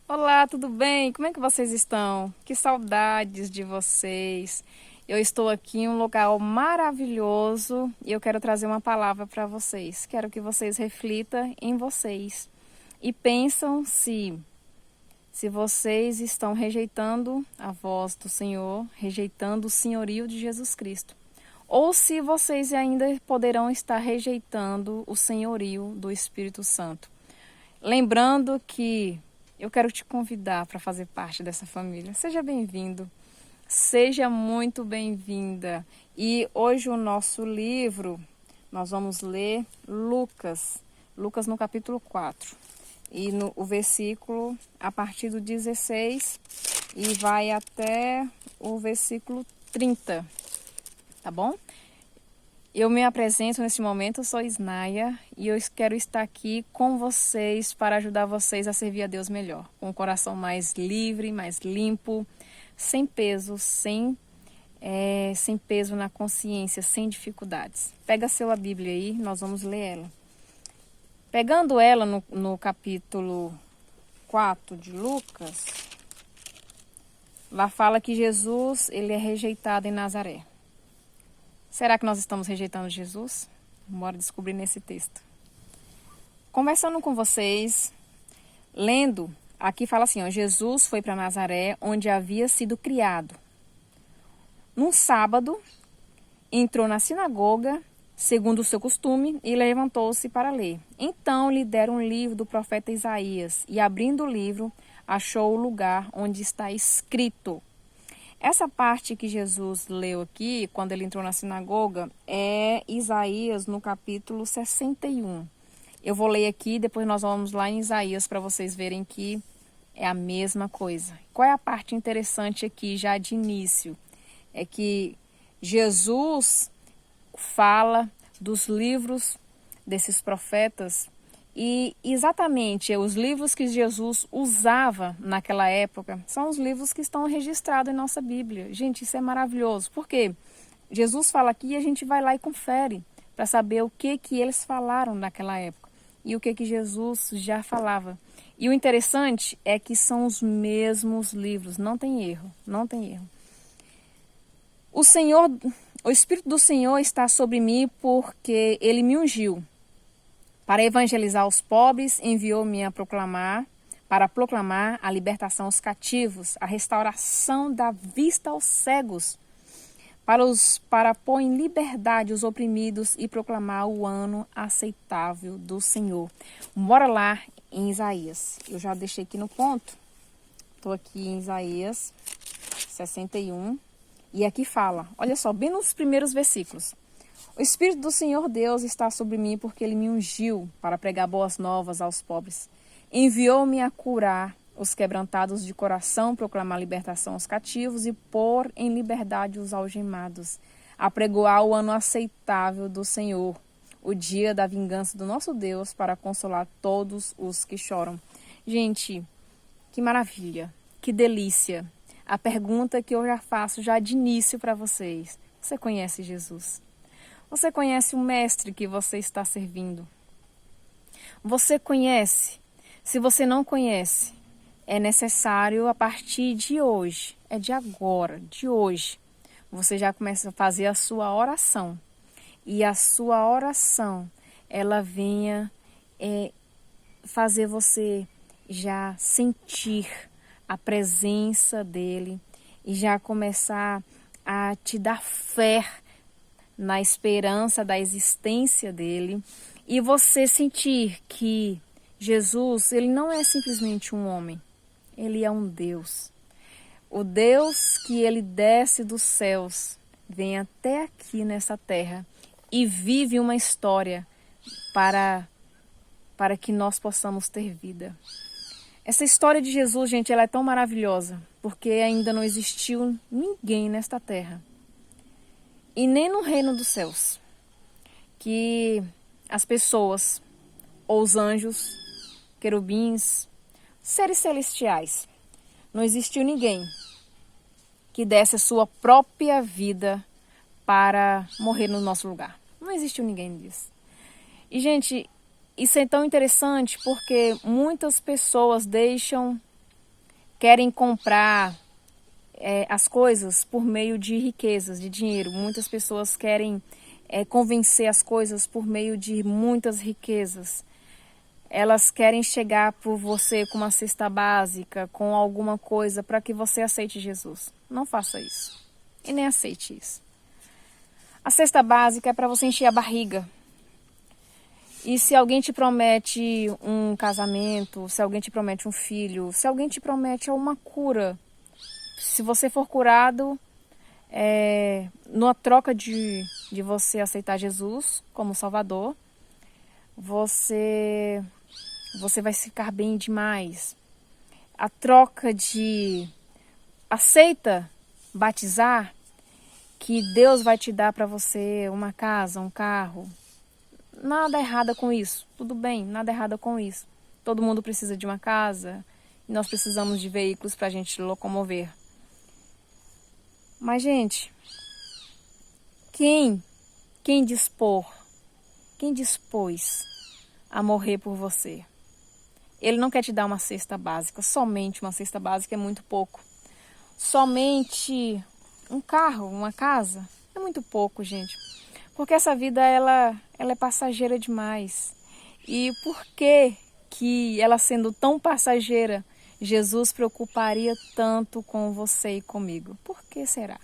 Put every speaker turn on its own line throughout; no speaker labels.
Olá, tudo bem? Como é que vocês estão? Que saudades de vocês. Eu estou aqui em um lugar maravilhoso e eu quero trazer uma palavra para vocês. Quero que vocês reflitam em vocês e pensam se vocês estão rejeitando a voz do Senhor, rejeitando o senhorio de Jesus Cristo, ou se vocês ainda poderão estar rejeitando o senhorio do Espírito Santo. Lembrando que eu quero te convidar para fazer parte dessa família. Seja bem-vindo, seja muito bem-vinda. E hoje o nosso livro, nós vamos ler Lucas no capítulo 4. E o versículo a partir do 16 e vai até o versículo 30, tá bom? Eu me apresento nesse momento, eu sou Isnaia e eu quero estar aqui com vocês para ajudar vocês a servir a Deus melhor, com o coração mais livre, mais limpo, sem peso, sem peso na consciência, sem dificuldades. Pega a sua Bíblia aí, nós vamos ler ela. Pegando ela no capítulo 4 de Lucas, lá fala que Jesus ele é rejeitado em Nazaré. Será que nós estamos rejeitando Jesus? Bora descobrir nesse texto. Conversando com vocês, lendo, aqui fala assim, ó, Jesus foi para Nazaré, onde havia sido criado. Num sábado, entrou na sinagoga, segundo o seu costume, e levantou-se para ler. Então lhe deram um livro do profeta Isaías, e abrindo o livro, achou o lugar onde está escrito. Essa parte que Jesus leu aqui, quando ele entrou na sinagoga, é Isaías no capítulo 61. Eu vou ler aqui, depois nós vamos lá em Isaías para vocês verem que é a mesma coisa. Qual é a parte interessante aqui, já de início? É que Jesus fala dos livros desses profetas e exatamente os livros que Jesus usava naquela época são os livros que estão registrados em nossa Bíblia. Gente, isso é maravilhoso. Por quê? Jesus fala aqui e a gente vai lá e confere para saber o que eles falaram naquela época e o que Jesus já falava. E o interessante é que são os mesmos livros, não tem erro, não tem erro. O Espírito do Senhor está sobre mim porque Ele me ungiu. Para evangelizar os pobres, enviou-me para proclamar a libertação aos cativos, a restauração da vista aos cegos, para pôr em liberdade os oprimidos e proclamar o ano aceitável do Senhor. Bora lá em Isaías. Eu já deixei aqui no ponto. Estou aqui em Isaías 61. E aqui fala, olha só, bem nos primeiros versículos. O Espírito do Senhor Deus está sobre mim porque Ele me ungiu para pregar boas novas aos pobres. Enviou-me a curar os quebrantados de coração, proclamar libertação aos cativos e pôr em liberdade os algemados, a pregoar o ano aceitável do Senhor, o dia da vingança do nosso Deus para consolar todos os que choram. Gente, que maravilha, que delícia. A pergunta que eu já faço já de início para vocês. Você conhece Jesus? Você conhece o mestre que você está servindo? Você conhece? Se você não conhece, é necessário a partir de hoje, é de agora, de hoje, você já começa a fazer a sua oração. E a sua oração, ela venha fazer você já sentir a presença dele e já começar a te dar fé na esperança da existência dele e você sentir que Jesus, ele não é simplesmente um homem, ele é um Deus. O Deus que ele desce dos céus, vem até aqui nessa terra e vive uma história para que nós possamos ter vida. Essa história de Jesus, gente, ela é tão maravilhosa, porque ainda não existiu ninguém nesta terra e nem no reino dos céus que as pessoas, ou os anjos, querubins, seres celestiais, não existiu ninguém que desse a sua própria vida para morrer no nosso lugar. Não existiu ninguém disso. E, gente, isso é tão interessante porque muitas pessoas querem comprar as coisas por meio de riquezas, de dinheiro. Muitas pessoas querem convencer as coisas por meio de muitas riquezas. Elas querem chegar por você com uma cesta básica, com alguma coisa para que você aceite Jesus. Não faça isso. E nem aceite isso. A cesta básica é para você encher a barriga. E se alguém te promete um casamento, se alguém te promete um filho, se alguém te promete uma cura, se você for curado, numa troca de você aceitar Jesus como Salvador, você vai ficar bem demais. A troca de aceita batizar, que Deus vai te dar para você uma casa, um carro. Nada errado com isso, tudo bem, nada errado com isso. Todo mundo precisa de uma casa e nós precisamos de veículos para a gente locomover. Mas, gente, quem dispôs a morrer por você? Ele não quer te dar uma cesta básica, somente uma cesta básica é muito pouco. Somente um carro, uma casa, é muito pouco, gente. Porque essa vida, ela é passageira demais. E por que ela sendo tão passageira, Jesus preocuparia tanto com você e comigo? Por que será?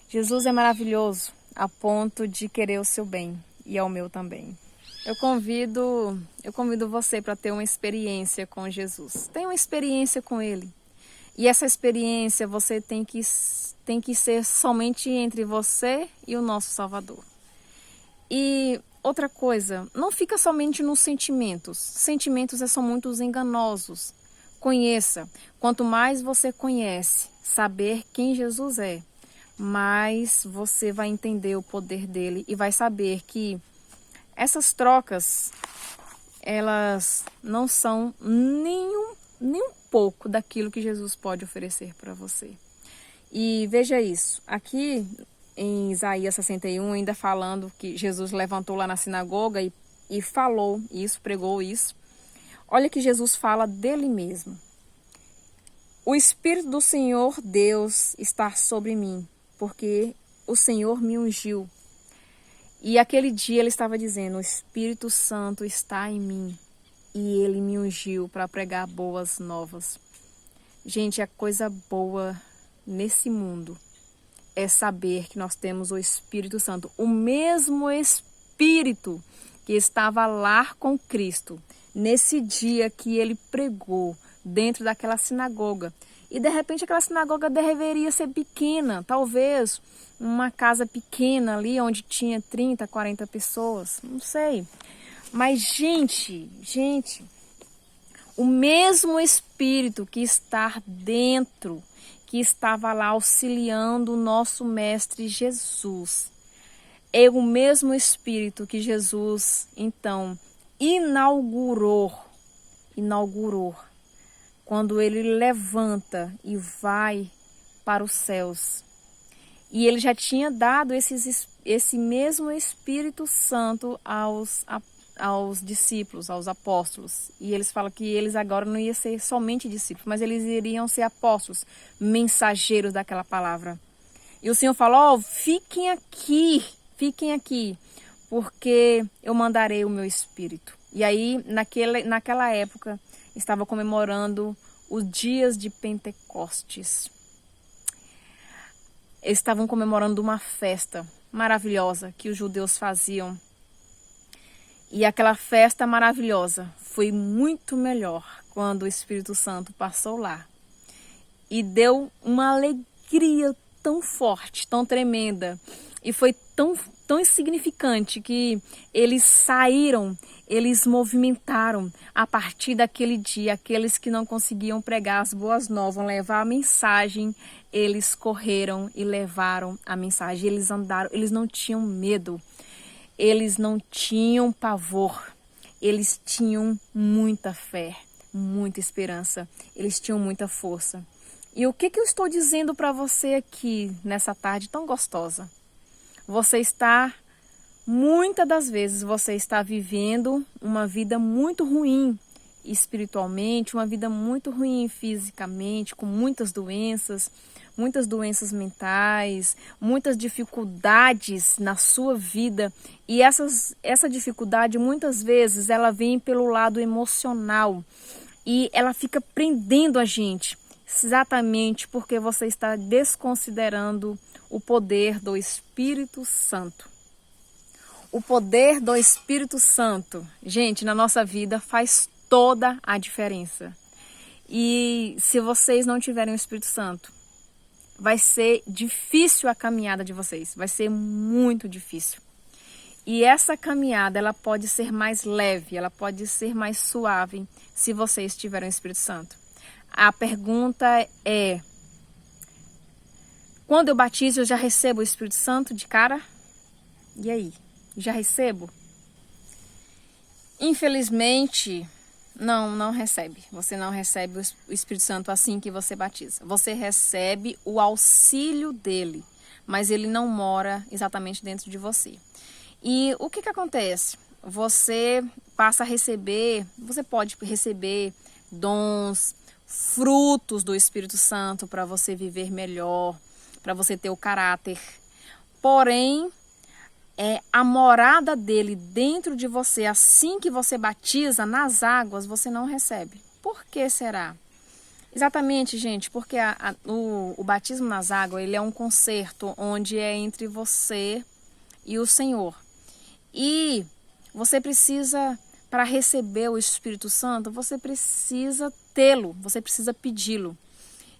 Jesus é maravilhoso a ponto de querer o seu bem e ao meu também. Eu convido você para ter uma experiência com Jesus. Tenha uma experiência com Ele. E essa experiência você tem que ser somente entre você e o nosso Salvador. E outra coisa, não fica somente nos sentimentos. Sentimentos são muito enganosos. Conheça. Quanto mais você conhece, saber quem Jesus é, mais você vai entender o poder dele e vai saber que essas trocas, elas não são nem um pouco daquilo que Jesus pode oferecer para você. E veja isso, aqui em Isaías 61, ainda falando que Jesus levantou lá na sinagoga e falou isso, pregou isso. Olha que Jesus fala dele mesmo. O Espírito do Senhor Deus está sobre mim, porque o Senhor me ungiu. E aquele dia ele estava dizendo, o Espírito Santo está em mim e ele me ungiu para pregar boas novas. Gente, a coisa boa nesse mundo é saber que nós temos o Espírito Santo, o mesmo Espírito que estava lá com Cristo, nesse dia que ele pregou dentro daquela sinagoga. E de repente aquela sinagoga deveria ser pequena, talvez uma casa pequena ali onde tinha 30, 40 pessoas, não sei. Mas gente, o mesmo Espírito que está dentro, que estava lá auxiliando o nosso Mestre Jesus, é o mesmo Espírito que Jesus, então, inaugurou, quando ele levanta e vai para os céus. E ele já tinha dado esse mesmo Espírito Santo aos discípulos, aos apóstolos. E eles falam que eles agora não iam ser somente discípulos, mas eles iriam ser apóstolos, mensageiros daquela palavra. E o Senhor falou, fiquem aqui, porque eu mandarei o meu Espírito. E aí, naquela época, estava comemorando os dias de Pentecostes. Eles estavam comemorando uma festa maravilhosa que os judeus faziam. E aquela festa maravilhosa foi muito melhor quando o Espírito Santo passou lá. E deu uma alegria tão forte, tão tremenda. E foi tão insignificante que eles saíram, eles movimentaram a partir daquele dia. Aqueles que não conseguiam pregar as boas novas, levar a mensagem, eles correram e levaram a mensagem. Eles andaram, eles não tinham medo, eles não tinham pavor, eles tinham muita fé, muita esperança, eles tinham muita força. E o que eu estou dizendo para você aqui nessa tarde tão gostosa? Você está Muitas das vezes você está vivendo uma vida muito ruim espiritualmente, uma vida muito ruim fisicamente, com muitas doenças mentais, muitas dificuldades na sua vida. E essa dificuldade muitas vezes ela vem pelo lado emocional e ela fica prendendo a gente, exatamente porque você está desconsiderando o poder do Espírito Santo. O poder do Espírito Santo, gente, na nossa vida faz toda a diferença. E se vocês não tiverem o Espírito Santo, vai ser difícil a caminhada de vocês, vai ser muito difícil. E essa caminhada, ela pode ser mais leve, ela pode ser mais suave se vocês tiverem o Espírito Santo. A pergunta é: quando eu batizo, eu já recebo o Espírito Santo de cara? E aí? Já recebo? Infelizmente, não recebe. Você não recebe o Espírito Santo assim que você batiza. Você recebe o auxílio dele, mas ele não mora exatamente dentro de você. E o que acontece? Você passa a receber, você pode receber dons, frutos do Espírito Santo para você viver melhor, para você ter o caráter. Porém, a morada dele dentro de você, assim que você batiza nas águas, você não recebe. Por que será? Exatamente, gente, porque o batismo nas águas, ele é um concerto onde é entre você e o Senhor. E você precisa, para receber o Espírito Santo, você precisa tê-lo, você precisa pedi-lo.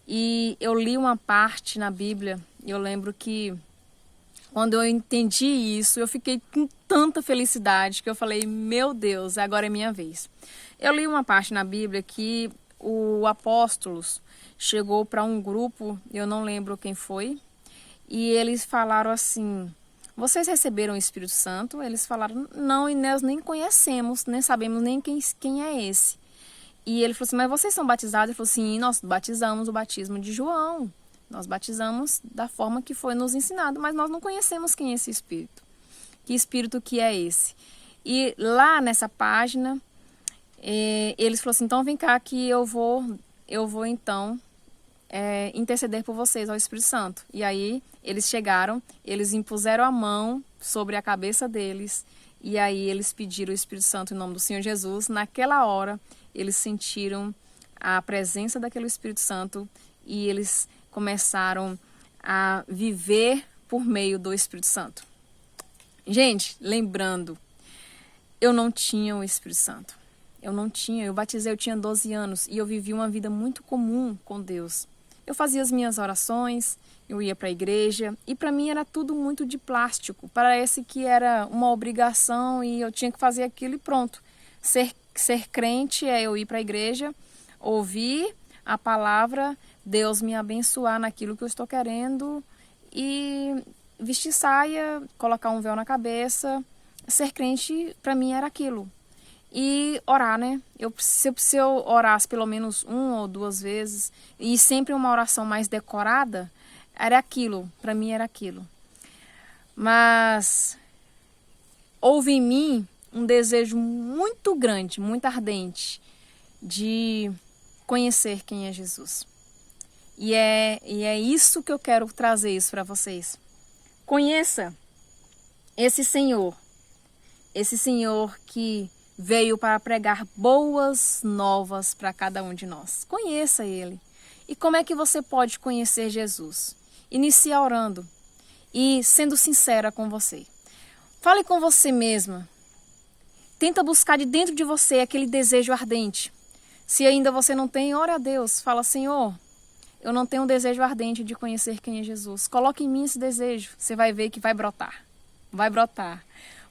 E eu li uma parte na Bíblia, e eu lembro que quando eu entendi isso, eu fiquei com tanta felicidade que eu falei, meu Deus, agora é minha vez. Eu li uma parte na Bíblia que o apóstolos chegou para um grupo, eu não lembro quem foi, e eles falaram assim: vocês receberam o Espírito Santo? Eles falaram, não, e nós nem conhecemos, nem sabemos nem quem é esse. E ele falou assim, mas vocês são batizados? Ele falou assim, nós batizamos o batismo de João. Nós batizamos da forma que foi nos ensinado, mas nós não conhecemos quem é esse Espírito. Que Espírito que é esse? E lá nessa página, eles falaram assim, então vem cá que eu vou então interceder por vocês ao Espírito Santo. E aí eles chegaram, eles impuseram a mão sobre a cabeça deles, e aí eles pediram o Espírito Santo em nome do Senhor Jesus. Naquela hora, eles sentiram a presença daquele Espírito Santo e eles começaram a viver por meio do Espírito Santo. Gente, lembrando, eu não tinha o Espírito Santo. Eu batizei, eu tinha 12 anos e eu vivi uma vida muito comum com Deus. Eu fazia as minhas orações, eu ia para a igreja e para mim era tudo muito de plástico. Parece que era uma obrigação e eu tinha que fazer aquilo e pronto. Ser crente é eu ir para a igreja, ouvir a palavra, Deus me abençoar naquilo que eu estou querendo e vestir saia, colocar um véu na cabeça. Ser crente para mim era aquilo. E orar, né? Se eu orasse pelo menos 1 ou 2 vezes e sempre uma oração mais decorada, era aquilo, para mim era aquilo. Mas houve em mim um desejo muito grande, muito ardente de conhecer quem é Jesus. E é isso que eu quero trazer isso para vocês. Conheça esse Senhor que veio para pregar boas novas para cada um de nós. Conheça Ele. E como é que você pode conhecer Jesus? Inicie orando e sendo sincera com você. Fale com você mesma. Tenta buscar de dentro de você aquele desejo ardente. Se ainda você não tem, ore a Deus. Fala, Senhor, eu não tenho um desejo ardente de conhecer quem é Jesus. Coloque em mim esse desejo. Você vai ver que vai brotar. Vai brotar.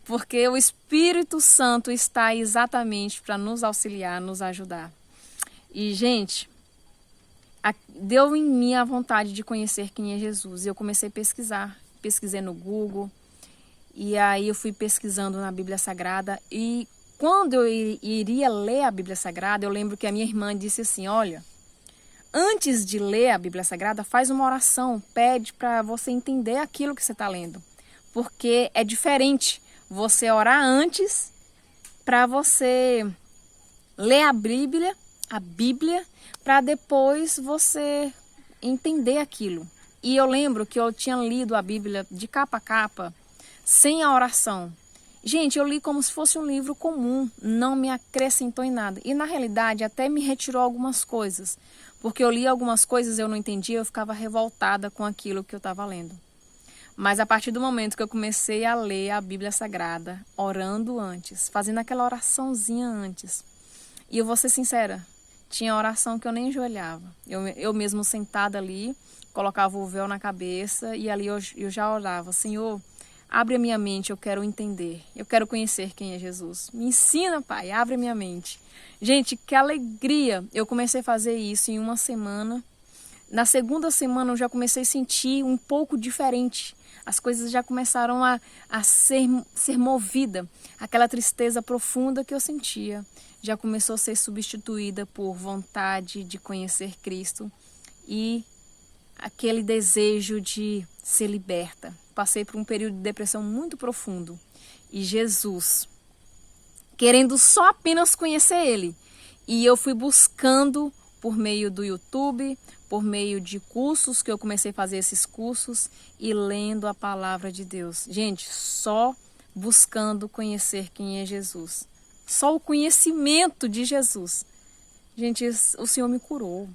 Porque o Espírito Santo está exatamente para nos auxiliar, nos ajudar. E, gente, deu em mim a vontade de conhecer quem é Jesus. E eu comecei a pesquisar. Pesquisei no Google. E aí eu fui pesquisando na Bíblia Sagrada. E quando eu iria ler a Bíblia Sagrada, eu lembro que a minha irmã disse assim, olha, antes de ler a Bíblia Sagrada, faz uma oração. Pede para você entender aquilo que você está lendo. Porque é diferente. você orar antes para você ler a Bíblia, para depois você entender aquilo. E eu lembro que eu tinha lido a Bíblia de capa a capa, sem a oração. Gente, eu li como se fosse um livro comum, não me acrescentou em nada. E na realidade até me retirou algumas coisas, porque eu li algumas coisas, eu não entendia, eu ficava revoltada com aquilo que eu estava lendo. Mas a partir do momento que eu comecei a ler a Bíblia Sagrada, orando antes, fazendo aquela oraçãozinha antes, e eu vou ser sincera, tinha oração que eu nem enjoelhava. Eu mesmo sentada ali, colocava o véu na cabeça e ali eu já orava: Senhor, abre a minha mente, eu quero entender, eu quero conhecer quem é Jesus. Me ensina, Pai, abre a minha mente. Gente, que alegria! Eu comecei a fazer isso em uma semana. Na segunda semana eu já comecei a sentir um pouco diferente. As coisas já começaram a ser movida. Aquela tristeza profunda que eu sentia já começou a ser substituída por vontade de conhecer Cristo e aquele desejo de ser liberta. Passei por um período de depressão muito profundo e Jesus, querendo só apenas conhecer Ele, e eu fui buscando por meio do YouTube, por meio de cursos, que eu comecei a fazer esses cursos e lendo a palavra de Deus. Gente, só buscando conhecer quem é Jesus. Só o conhecimento de Jesus. Gente, o Senhor me curou.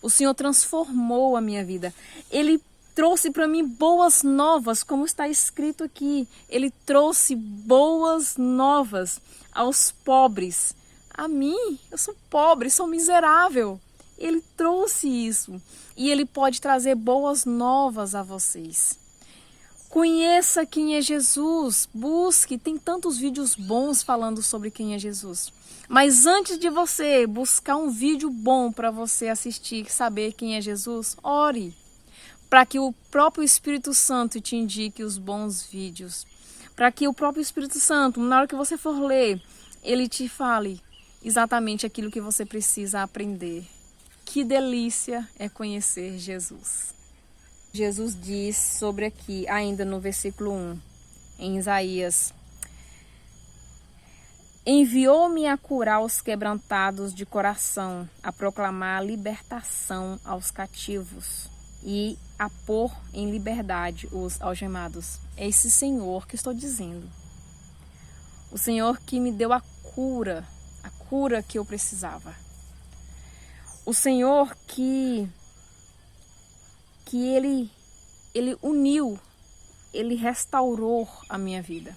O Senhor transformou a minha vida. Ele trouxe para mim boas novas, como está escrito aqui. Ele trouxe boas novas aos pobres. A mim, eu sou pobre, sou miserável. Ele trouxe isso e Ele pode trazer boas novas a vocês. Conheça quem é Jesus, busque, tem tantos vídeos bons falando sobre quem é Jesus. Mas antes de você buscar um vídeo bom para você assistir, saber quem é Jesus, ore, para que o próprio Espírito Santo te indique os bons vídeos. Para que o próprio Espírito Santo, na hora que você for ler, ele te fale exatamente aquilo que você precisa aprender. Que delícia é conhecer Jesus. Jesus diz sobre aqui, ainda no versículo 1, em Isaías: enviou-me a curar os quebrantados de coração, a proclamar a libertação aos cativos e a pôr em liberdade os algemados. É esse Senhor que estou dizendo. O Senhor que me deu a cura que eu precisava. O Senhor que Ele uniu, Ele restaurou a minha vida.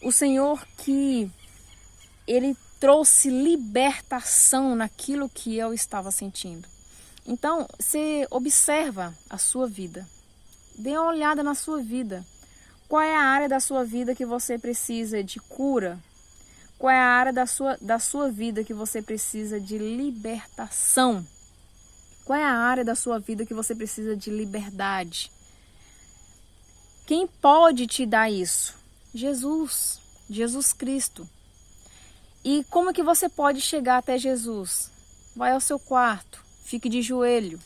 O Senhor que Ele trouxe libertação naquilo que eu estava sentindo. Então, você observa a sua vida. Dê uma olhada na sua vida. Qual é a área da sua vida que você precisa de cura? Qual é a área da sua vida que você precisa de libertação? Qual é a área da sua vida que você precisa de liberdade? Quem pode te dar isso? Jesus, Jesus Cristo. E como que você pode chegar até Jesus? Vai ao seu quarto, fique de joelho,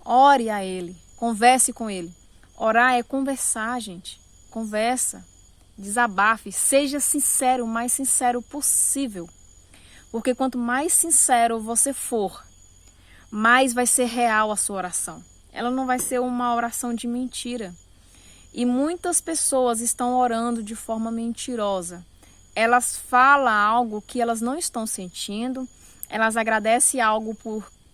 ore a Ele, converse com Ele. Orar é conversar, gente. Conversa, desabafe, seja sincero, o mais sincero possível. Porque quanto mais sincero você for, mais vai ser real a sua oração. Ela não vai ser uma oração de mentira. E muitas pessoas estão orando de forma mentirosa. Elas falam algo que elas não estão sentindo, elas agradecem algo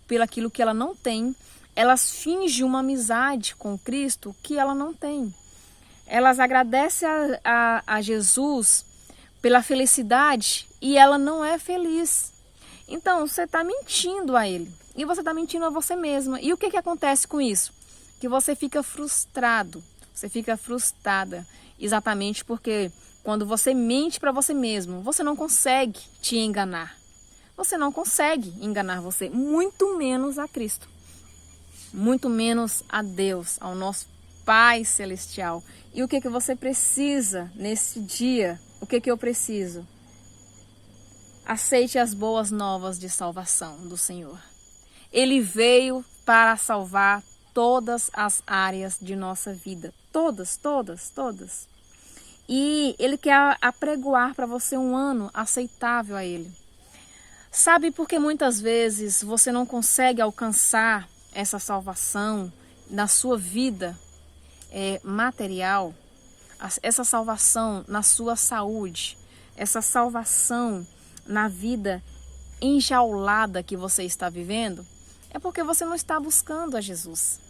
pelo aquilo que ela não tem, elas fingem uma amizade com Cristo que ela não tem. Elas agradecem a Jesus pela felicidade e ela não é feliz. Então, você está mentindo a Ele. E você está mentindo a você mesma. E o que acontece com isso? Que você fica frustrado. Você fica frustrada. Exatamente porque quando você mente para você mesmo, você não consegue te enganar. Você não consegue enganar você. Muito menos a Cristo. Muito menos a Deus, ao nosso Pai Celestial. E o que você precisa nesse dia? O que eu preciso? Aceite as boas novas de salvação do Senhor. Ele veio para salvar todas as áreas de nossa vida. Todas, todas, todas. E Ele quer apregoar para você um ano aceitável a Ele. Sabe por que muitas vezes você não consegue alcançar essa salvação na sua vida material? Essa salvação na sua saúde, essa salvação na vida enjaulada que você está vivendo? É porque você não está buscando a Jesus.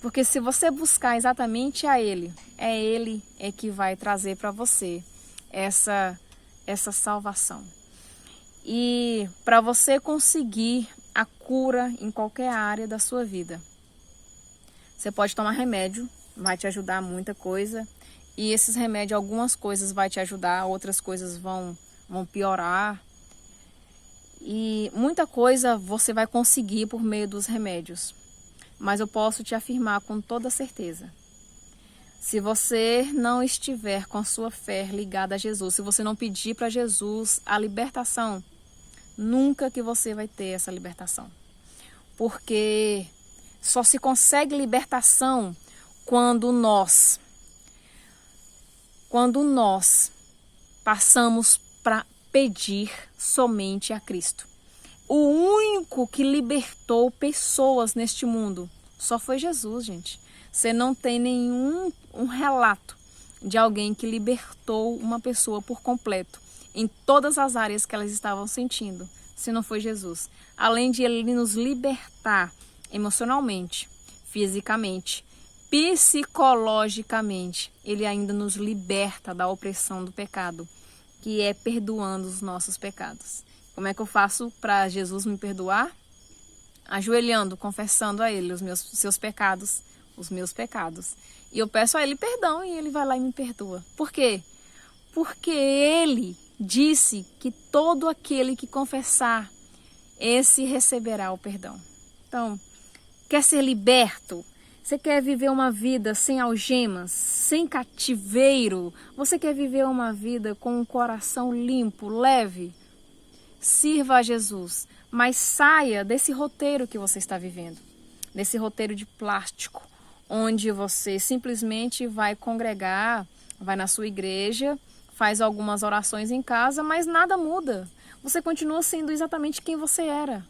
Porque se você buscar exatamente a Ele, é Ele que vai trazer para você essa salvação. E para você conseguir a cura em qualquer área da sua vida, você pode tomar remédio, vai te ajudar muita coisa. E esses remédios, algumas coisas vai te ajudar, outras coisas vão piorar. E muita coisa você vai conseguir por meio dos remédios. Mas eu posso te afirmar com toda certeza, se você não estiver com a sua fé ligada a Jesus, se você não pedir para Jesus a libertação, nunca que você vai ter essa libertação. Porque só se consegue libertação quando nós passamos para pedir somente a Cristo. O único que libertou pessoas neste mundo só foi Jesus, gente. Você não tem nenhum relato de alguém que libertou uma pessoa por completo, em todas as áreas que elas estavam sentindo, se não foi Jesus. Além de Ele nos libertar emocionalmente, fisicamente, psicologicamente, Ele ainda nos liberta da opressão do pecado, que é perdoando os nossos pecados. Como é que eu faço para Jesus me perdoar? Ajoelhando, confessando a Ele os meus pecados, os meus pecados. E eu peço a Ele perdão e Ele vai lá e me perdoa. Por quê? Porque Ele disse que todo aquele que confessar, esse receberá o perdão. Então, quer ser liberto? Você quer viver uma vida sem algemas, sem cativeiro? Você quer viver uma vida com um coração limpo, leve? Sirva a Jesus, mas saia desse roteiro que você está vivendo, desse roteiro de plástico, onde você simplesmente vai congregar, vai na sua igreja, faz algumas orações em casa, mas nada muda. Você continua sendo exatamente quem você era.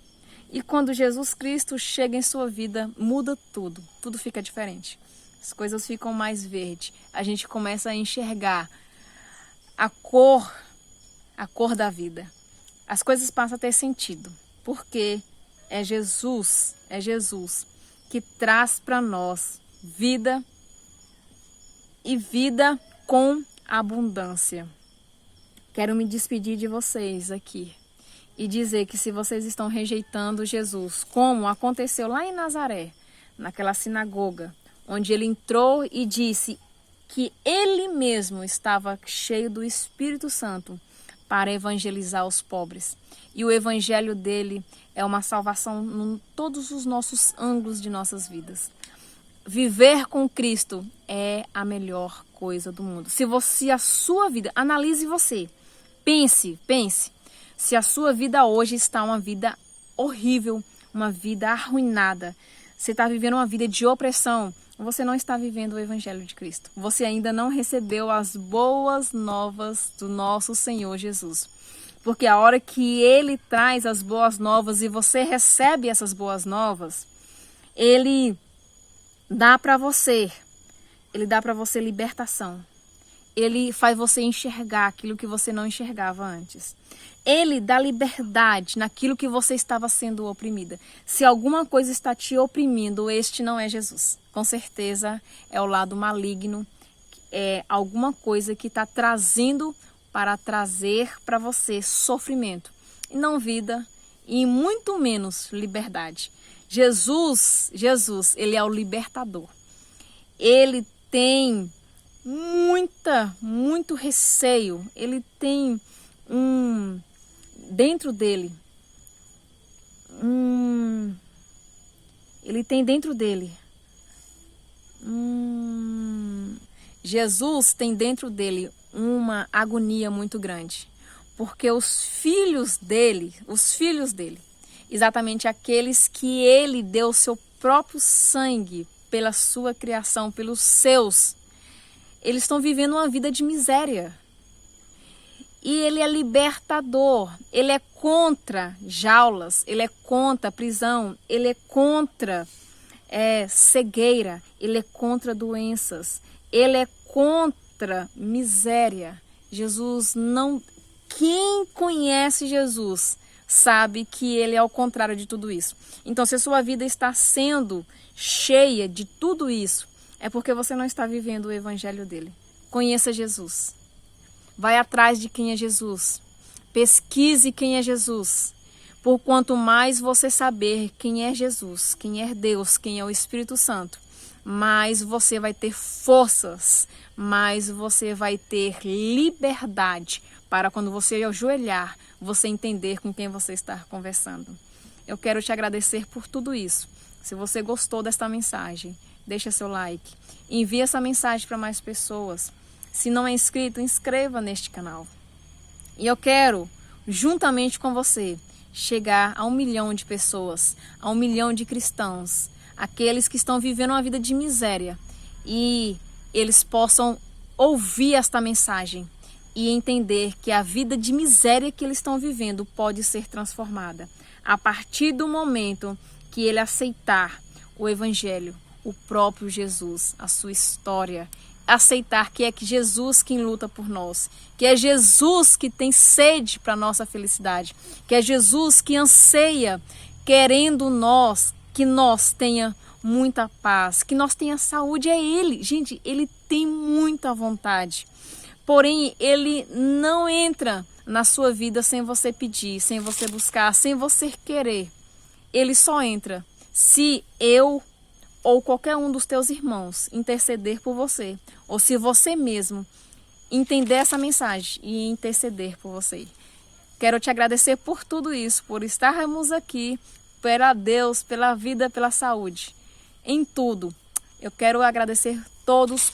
E quando Jesus Cristo chega em sua vida, muda tudo, tudo fica diferente. As coisas ficam mais verdes, a gente começa a enxergar a cor da vida. As coisas passam a ter sentido, porque é Jesus que traz para nós vida e vida com abundância. Quero me despedir de vocês aqui e dizer que se vocês estão rejeitando Jesus, como aconteceu lá em Nazaré, naquela sinagoga, onde ele entrou e disse que ele mesmo estava cheio do Espírito Santo para evangelizar os pobres. E o evangelho dele é uma salvação em todos os nossos ângulos de nossas vidas. Viver com Cristo é a melhor coisa do mundo. Se a sua vida, analise você, pense, se a sua vida hoje está uma vida horrível, uma vida arruinada, você está vivendo uma vida de opressão, você não está vivendo o Evangelho de Cristo. Você ainda não recebeu as boas novas do nosso Senhor Jesus. Porque a hora que Ele traz as boas novas e você recebe essas boas novas, Ele dá para você libertação. Ele faz você enxergar aquilo que você não enxergava antes. Ele dá liberdade naquilo que você estava sendo oprimida. Se alguma coisa está te oprimindo, este não é Jesus. Com certeza é o lado maligno, é alguma coisa que está trazendo para trazer para você sofrimento. E não vida, e muito menos liberdade. Jesus, ele é o libertador. Ele tem muito receio. Ele tem dentro dele, Jesus tem dentro dele uma agonia muito grande, porque os filhos dele, exatamente aqueles que ele deu seu próprio sangue pela sua criação, pelos seus, eles estão vivendo uma vida de miséria. E ele é libertador, ele é contra jaulas, ele é contra prisão, ele é contra cegueira, ele é contra doenças, ele é contra miséria. Jesus não... Quem conhece Jesus sabe que ele é ao contrário de tudo isso. Então, se a sua vida está sendo cheia de tudo isso, é porque você não está vivendo o evangelho dele. Conheça Jesus. Vai atrás de quem é Jesus. Pesquise quem é Jesus. Por quanto mais você saber quem é Jesus, quem é Deus, quem é o Espírito Santo, mais você vai ter forças, mais você vai ter liberdade para quando você ajoelhar, você entender com quem você está conversando. Eu quero te agradecer por tudo isso. Se você gostou desta mensagem, deixa seu like. Envie essa mensagem para mais pessoas. Se não é inscrito, inscreva neste canal. E eu quero, juntamente com você, chegar a 1 milhão de pessoas, a 1 milhão de cristãos, aqueles que estão vivendo uma vida de miséria, e eles possam ouvir esta mensagem e entender que a vida de miséria que eles estão vivendo pode ser transformada a partir do momento que ele aceitar o evangelho, o próprio Jesus, a sua história, aceitar que é que Jesus quem luta por nós, que é Jesus que tem sede para a nossa felicidade, que é Jesus que anseia, querendo que nós tenha muita paz, que nós tenha saúde. É Ele, gente, Ele tem muita vontade, porém Ele não entra na sua vida sem você pedir, sem você buscar, sem você querer. Ele só entra se eu ou qualquer um dos teus irmãos interceder por você, ou se você mesmo entender essa mensagem e interceder por você. Quero te agradecer por tudo isso, por estarmos aqui, pela Deus, pela vida, pela saúde, em tudo. Eu quero agradecer todos.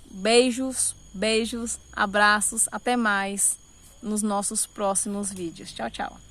Beijos, beijos, abraços, até mais nos nossos próximos vídeos. Tchau, tchau.